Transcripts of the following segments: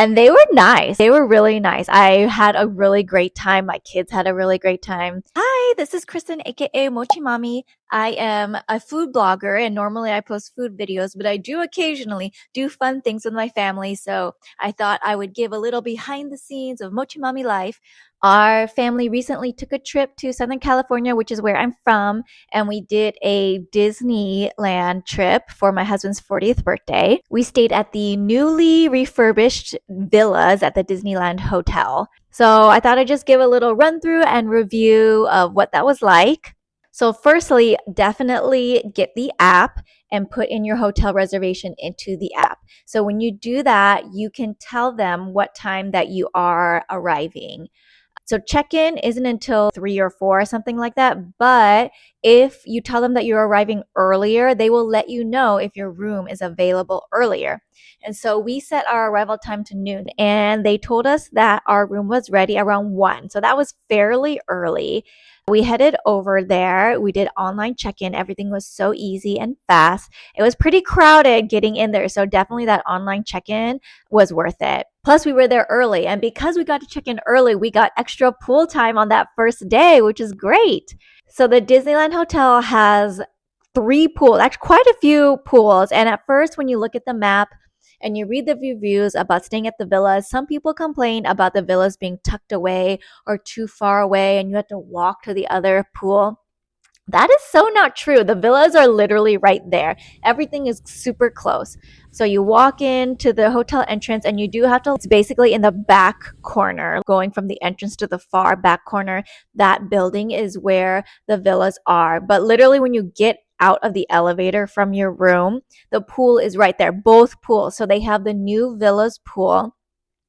And they were nice. They were really nice. I had a really great time. My kids had a really great time. Hi, this is Kristen, aka Mochi Mommy. I am a food blogger and normally I post food videos, but I do occasionally do fun things with my family. So I thought I would give a little behind the scenes of Mochi Mommy life. Our family recently took a trip to Southern California, which is where I'm from, and we did a Disneyland trip for my husband's 40th birthday. We stayed at the newly refurbished Villas at the Disneyland Hotel. So I thought I'd just give a little run through and review of what that was like. So, firstly, definitely get the app and put in your hotel reservation into the app. So, when you do that, you can tell them what time that you are arriving. So check-in isn't until 3 or 4 or something like that. But if you tell them that you're arriving earlier, they will let you know if your room is available earlier. And so we set our arrival time to noon and they told us that our room was ready around 1. So that was fairly early. We headed over there. We did online check-in. Everything was so easy and fast. It was pretty crowded getting in there. So definitely that online check-in was worth it. Plus, we were there early. And because we got to check in early, we got extra pool time on that first day, which is great. So the Disneyland Hotel has 3 pools, actually quite a few pools. And at first, when you look at the map, and you read the reviews about staying at the villas, some people complain about the villas being tucked away or too far away and you have to walk to the other pool. That is so not true. The villas are literally right there. Everything is super close. So you walk into the hotel entrance and you do have to, it's basically in the back corner, going from the entrance to the far back corner. That building is where the villas are. But literally, when you get out of the elevator from your room, the pool is right there, both pools. So they have the new villas pool,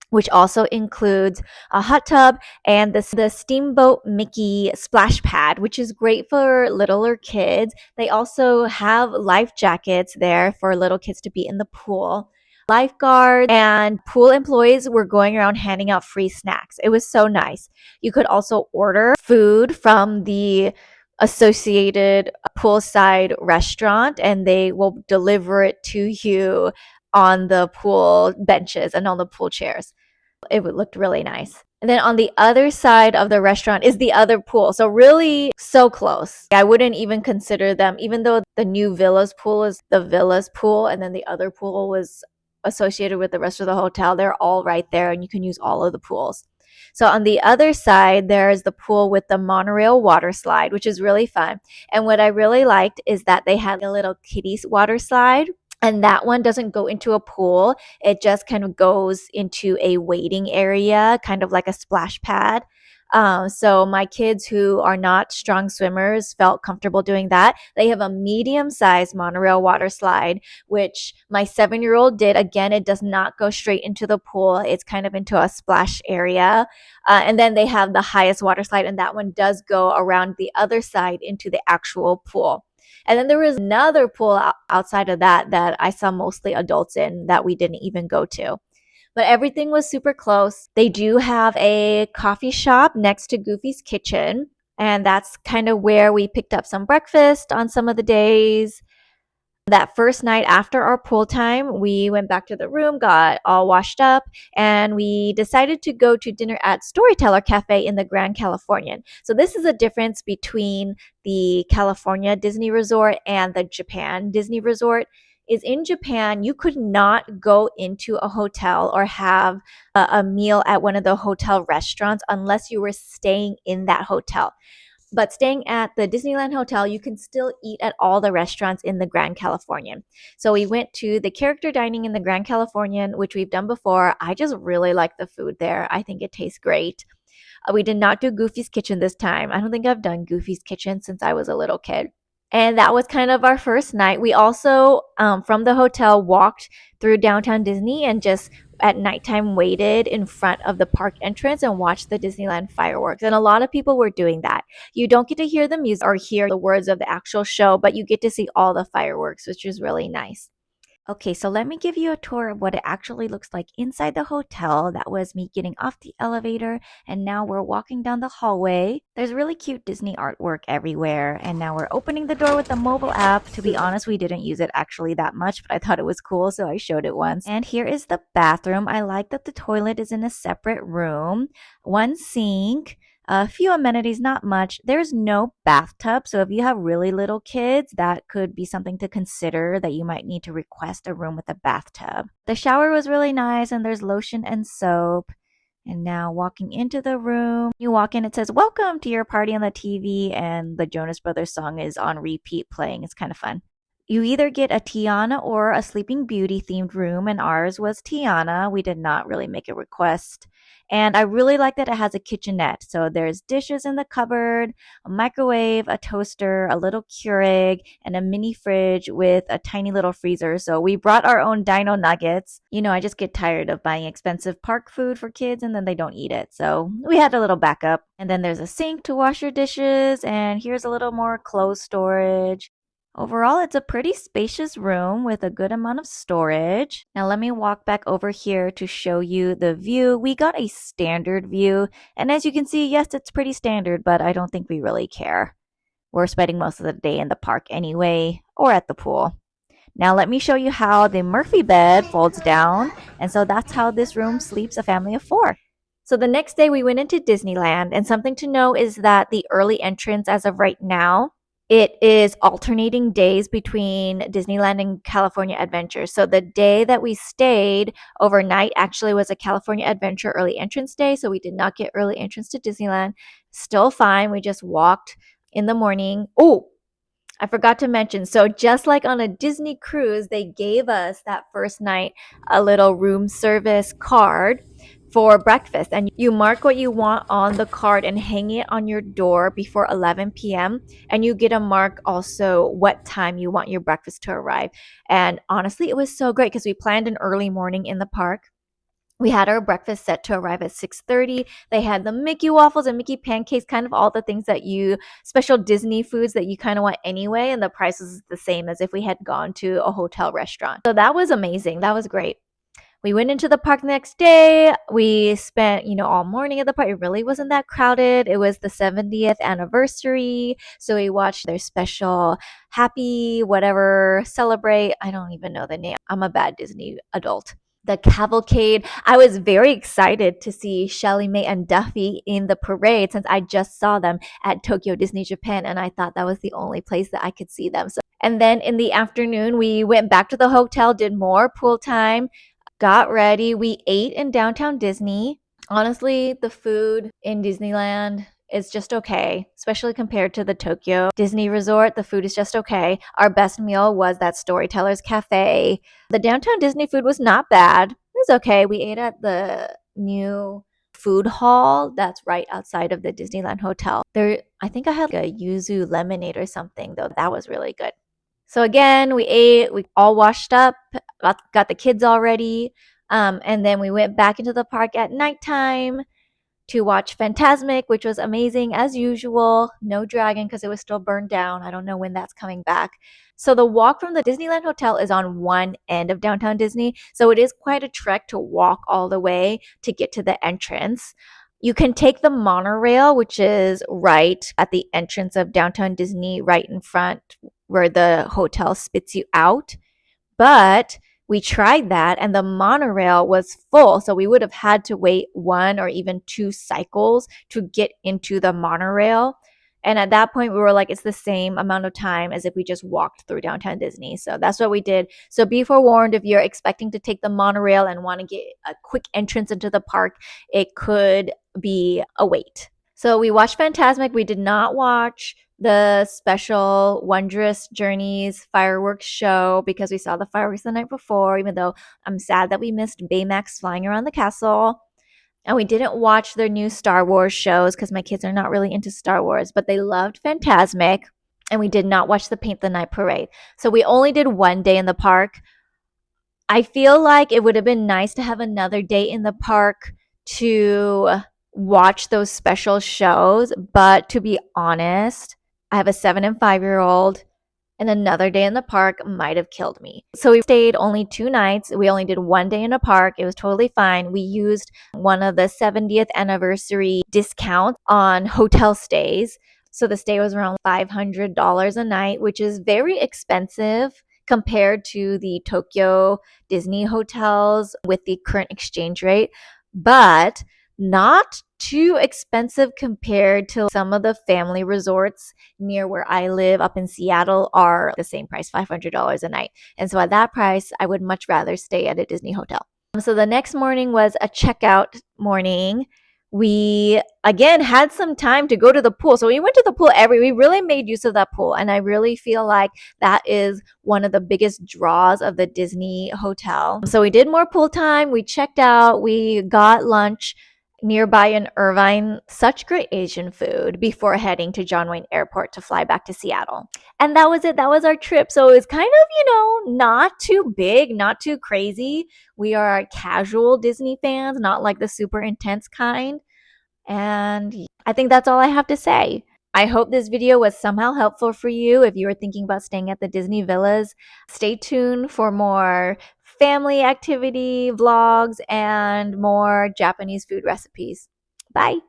which also includes a hot tub and the Steamboat Mickey splash pad, which is great for littler kids. They also have life jackets there for little kids to be in the pool. Lifeguards and pool employees were going around handing out free snacks. It was so nice. You could also order food from the associated poolside restaurant and they will deliver it to you on the pool benches and on the pool chairs. It looked really nice. And then on the other side of the restaurant is the other pool. So really so close. I wouldn't even consider them, even though the new Villas pool is the Villas pool and then the other pool was associated with the rest of the hotel. They're all right there and you can use all of the pools. So on the other side, there's the pool with the monorail water slide, which is really fun. And what I really liked is that they had a little kiddies water slide. And that one doesn't go into a pool. It just kind of goes into a waiting area, kind of like a splash pad. So my kids who are not strong swimmers felt comfortable doing that. They have a medium-sized monorail water slide, which my 7-year-old did. Again, it does not go straight into the pool. It's kind of into a splash area. And then they have the highest water slide, and that one does go around the other side into the actual pool. And then there was another pool outside of that I saw mostly adults in that we didn't even go to. But everything was super close. They do have a coffee shop next to Goofy's Kitchen. And that's kind of where we picked up some breakfast on some of the days. That first night after our pool time, we went back to the room, got all washed up, and we decided to go to dinner at Storyteller Cafe in the Grand Californian. So this is a difference between the California Disney Resort and the Japan Disney Resort. Is in Japan, you could not go into a hotel or have a meal at one of the hotel restaurants unless you were staying in that hotel. But staying at the Disneyland Hotel, you can still eat at all the restaurants in the Grand Californian. So we went to the character dining in the Grand Californian, which we've done before. I just really like the food there. I think it tastes great. We did not do Goofy's Kitchen this time. I don't think I've done Goofy's Kitchen since I was a little kid. And that was kind of our first night. We also, from the hotel, walked through downtown Disney and just at nighttime waited in front of the park entrance and watched the Disneyland fireworks. And a lot of people were doing that. You don't get to hear the music or hear the words of the actual show, but you get to see all the fireworks, which is really nice. Okay, so let me give you a tour of what it actually looks like inside the hotel. That was me getting off the elevator, and now we're walking down the hallway. There's really cute Disney artwork everywhere, and now we're opening the door with the mobile app. To be honest, we didn't use it actually that much, but I thought it was cool, so I showed it once. And here is the bathroom. I like that the toilet is in a separate room, one sink. A few amenities, not much. There's no bathtub, so if you have really little kids, that could be something to consider that you might need to request a room with a bathtub. The shower was really nice, and there's lotion and soap. And now walking into the room, you walk in, it says, "Welcome to your party" on the TV, and the Jonas Brothers song is on repeat playing. It's kind of fun. You either get a Tiana or a Sleeping Beauty themed room, and ours was Tiana. We did not really make a request. And I really like that it has a kitchenette. So there's dishes in the cupboard, a microwave, a toaster, a little Keurig, and a mini fridge with a tiny little freezer. So we brought our own dino nuggets. You know, I just get tired of buying expensive park food for kids and then they don't eat it. So we had a little backup. And then there's a sink to wash your dishes. And here's a little more clothes storage. Overall, it's a pretty spacious room with a good amount of storage. Now let me walk back over here to show you the view. We got a standard view, and as you can see, yes, it's pretty standard, but I don't think we really care. We're spending most of the day in the park anyway, or at the pool. Now let me show you how the Murphy bed folds down, and so that's how this room sleeps a family of 4. So the next day we went into Disneyland, and something to know is that the early entrance as of right now, it is alternating days between Disneyland and California Adventure. So the day that we stayed overnight actually was a California Adventure early entrance day. So we did not get early entrance to Disneyland. Still fine. We just walked in the morning. Oh, I forgot to mention. So just like on a Disney cruise, they gave us that first night a little room service card for breakfast, and you mark what you want on the card and hang it on your door before 11 p.m. and you get a mark also what time you want your breakfast to arrive. And honestly, it was so great because we planned an early morning in the park. We had our breakfast set to arrive at 6:30. They had the Mickey waffles and Mickey pancakes, kind of all the things that you, special Disney foods that you kind of want anyway, and the price was the same as if we had gone to a hotel restaurant. So that was amazing. That was great. We went into the park the next day. We spent, all morning at the park. It really wasn't that crowded. It was the 70th anniversary. So we watched their special happy whatever celebrate. I don't even know the name. I'm a bad Disney adult. The cavalcade. I was very excited to see Shelly Mae and Duffy in the parade since I just saw them at Tokyo Disney Japan, and I thought that was the only place that I could see them. So, and then in the afternoon, we went back to the hotel, did more pool time, got ready. We ate in downtown Disney. Honestly, the food in Disneyland is just okay, especially compared to the Tokyo Disney Resort. The food is just okay. Our best meal was that Storyteller's Cafe. The downtown Disney food was not bad. It was okay. We ate at the new food hall that's right outside of the Disneyland Hotel. I think I had like a yuzu lemonade or something, though. That was really good. So again, we ate, we all washed up, got the kids all ready, and then we went back into the park at nighttime to watch Fantasmic, which was amazing as usual. No dragon because it was still burned down. I don't know when that's coming back. So the walk from the Disneyland Hotel is on one end of downtown Disney. So it is quite a trek to walk all the way to get to the entrance. You can take the monorail, which is right at the entrance of downtown Disney, right in front where the hotel spits you out. But we tried that and the monorail was full. So we would have had to wait 1 or even 2 cycles to get into the monorail. And at that point, we were like, it's the same amount of time as if we just walked through downtown Disney. So that's what we did. So be forewarned, if you're expecting to take the monorail and want to get a quick entrance into the park, it could be a wait. So we watched Fantasmic. We did not watch the special Wondrous Journeys fireworks show because we saw the fireworks the night before, even though I'm sad that we missed Baymax flying around the castle. And we didn't watch their new Star Wars shows because my kids are not really into Star Wars, but they loved Fantasmic. And we did not watch the Paint the Night Parade. So we only did one day in the park. I feel like it would have been nice to have another day in the park to watch those special shows. But to be honest, I have a 7 and 5-year-old, and another day in the park might have killed me. So we stayed only 2 nights. We only did one day in a park. It was totally fine. We used one of the 70th anniversary discounts on hotel stays. So the stay was around $500 a night, which is very expensive compared to the Tokyo Disney hotels with the current exchange rate, but not too expensive compared to some of the family resorts near where I live up in Seattle are the same price, $500 a night. And so at that price, I would much rather stay at a Disney hotel. So the next morning was a checkout morning. We again had some time to go to the pool. So we went to the pool we really made use of that pool. And I really feel like that is one of the biggest draws of the Disney hotel. So we did more pool time. We checked out. We got lunch nearby in Irvine. Such great Asian food before heading to John Wayne Airport to fly back to Seattle. And that was it. That was our trip. So it was kind of, not too big, not too crazy. We are casual Disney fans, not like the super intense kind. And I think that's all I have to say. I hope this video was somehow helpful for you if you were thinking about staying at the Disney Villas. Stay tuned for more family activity vlogs and more Japanese food recipes. Bye.